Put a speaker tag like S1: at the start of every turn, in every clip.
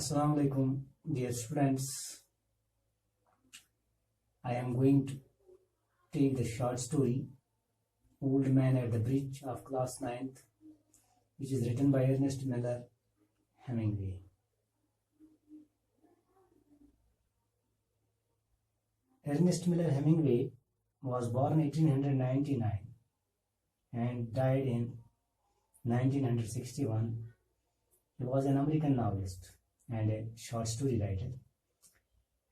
S1: Assalamu alaikum, dear students. I am going to take the short story Old Man at the Bridge of Class 9th, which is written by Ernest Miller Hemingway. Ernest Miller Hemingway was born 1899 and died in 1961. He was an American novelist and a short story writer.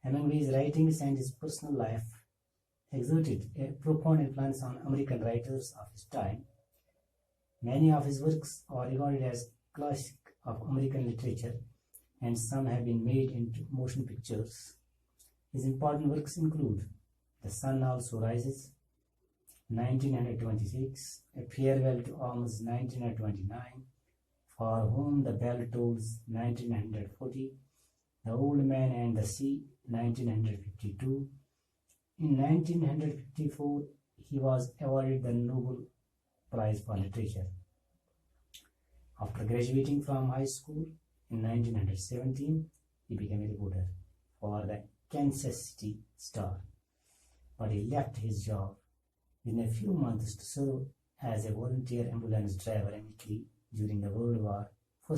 S1: Hemingway's writings and his personal life exerted a profound influence on American writers of his time. Many of his works are regarded as classics of American literature, and some have been made into motion pictures. His important works include The Sun Also Rises, 1926, A Farewell to Arms, 1929, For Whom the Bell Tolls, 1940, The Old Man and the Sea, 1952. In 1954, he was awarded the Nobel Prize for Literature. After graduating from high school in 1917, he became a reporter for the Kansas City Star, but he left his job within a few months to serve as a volunteer ambulance driver in Italy during the World War I,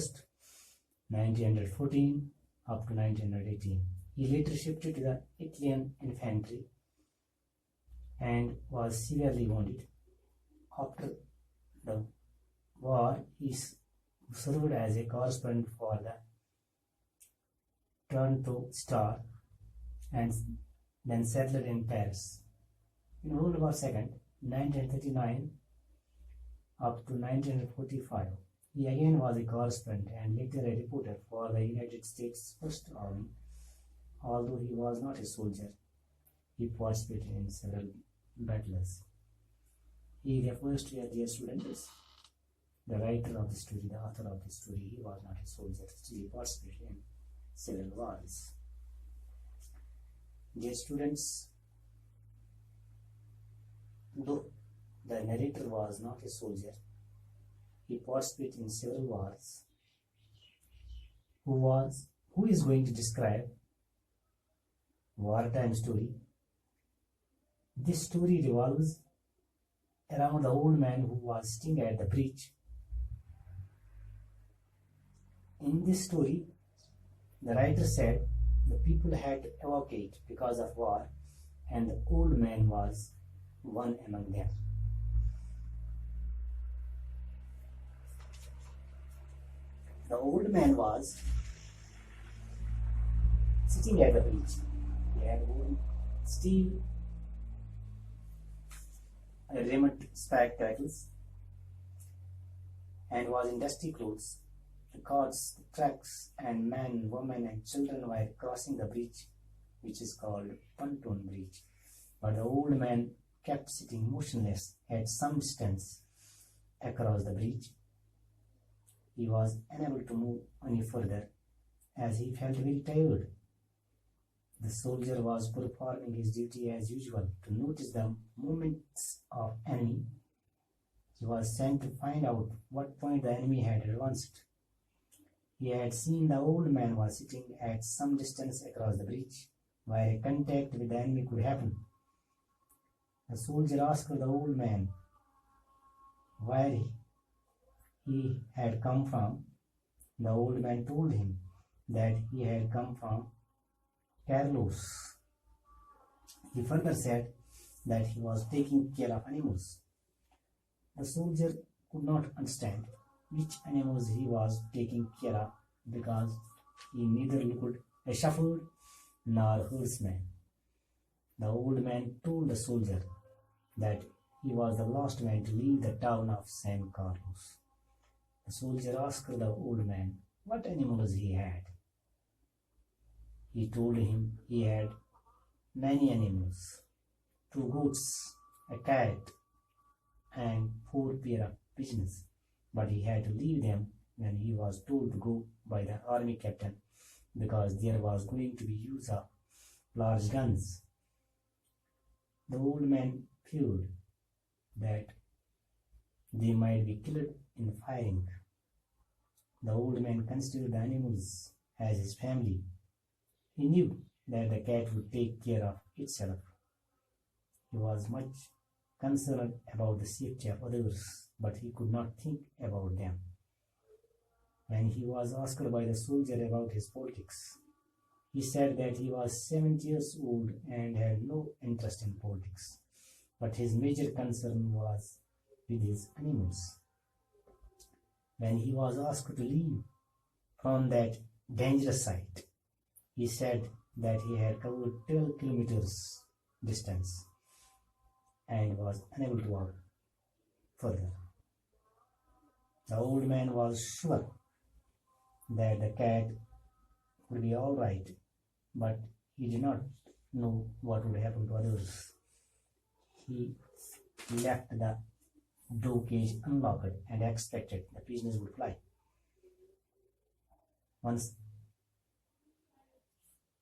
S1: 1914 up to 1918. He later shifted to the Italian infantry and was severely wounded. After the war, he served as a correspondent for the Toronto Star and then settled in Paris. In World War II, 1939 up to 1945, he again was a correspondent and later a reporter for the United States First Army. Although he was not a soldier, he participated in several battles. He refers to, dear students, the writer of the story, the author of the story. He was not a soldier, still he participated in several wars. Dear students, though the narrator was not a soldier, he participated in several wars. Who is going to describe wartime story? This story revolves around the old man who was sitting at the bridge. In this story, the writer said the people had to evacuate because of war, and the old man was one among them. The old man was sitting at the bridge. He had worn steel rimmed spectacles and was in dusty clothes. The carts, the trucks, and men, women, and children were crossing the bridge, which is called Pontoon Bridge. But the old man kept sitting motionless at some distance across the bridge. He was unable to move any further as he felt very tired. The soldier was performing his duty as usual to notice the movements of enemy. He was sent to find out what point the enemy had advanced. He had seen the old man was sitting at some distance across the bridge, where a contact with the enemy could happen. The soldier asked the old man where he had come from. The old man told him that he had come from Carlos. He further said that he was taking care of animals. The soldier could not understand which animals he was taking care of because he neither looked a shepherd nor herdsman. The old man told the soldier that he was the last man to leave the town of San Carlos. The soldier asked the old man what animals he had. He told him he had many animals, 2 goats, a cat, and 4 pair of pigeons, but he had to leave them when he was told to go by the army captain because there was going to be use of large guns. The old man feared that they might be killed in firing. The old man considered the animals as his family. He knew that the cat would take care of itself. He was much concerned about the safety of others, but he could not think about them. When he was asked by the soldier about his politics, he said that he was 70 years old and had no interest in politics, but his major concern was with his animals. When he was asked to leave from that dangerous site, he said that he had covered 12 kilometers distance and was unable to walk further. The old man was sure that the cat would be all right, but he did not know what would happen to others. He left the door cage unlocked and expected the prisoners would fly. Once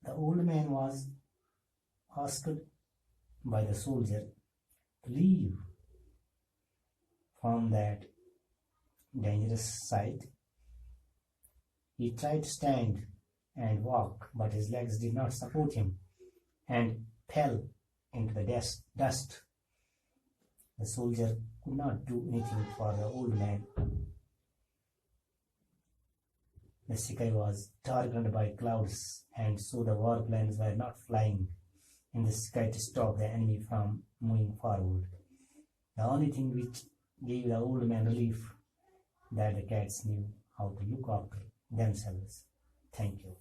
S1: the old man was asked by the soldier to leave from that dangerous site. He tried to stand and walk, but his legs did not support him and fell into the dust. The soldier could not do anything for the old man. The sky was darkened by clouds, and so the war planes were not flying in the sky to stop the enemy from moving forward. The only thing which gave the old man relief that the cats knew how to look after themselves. Thank you.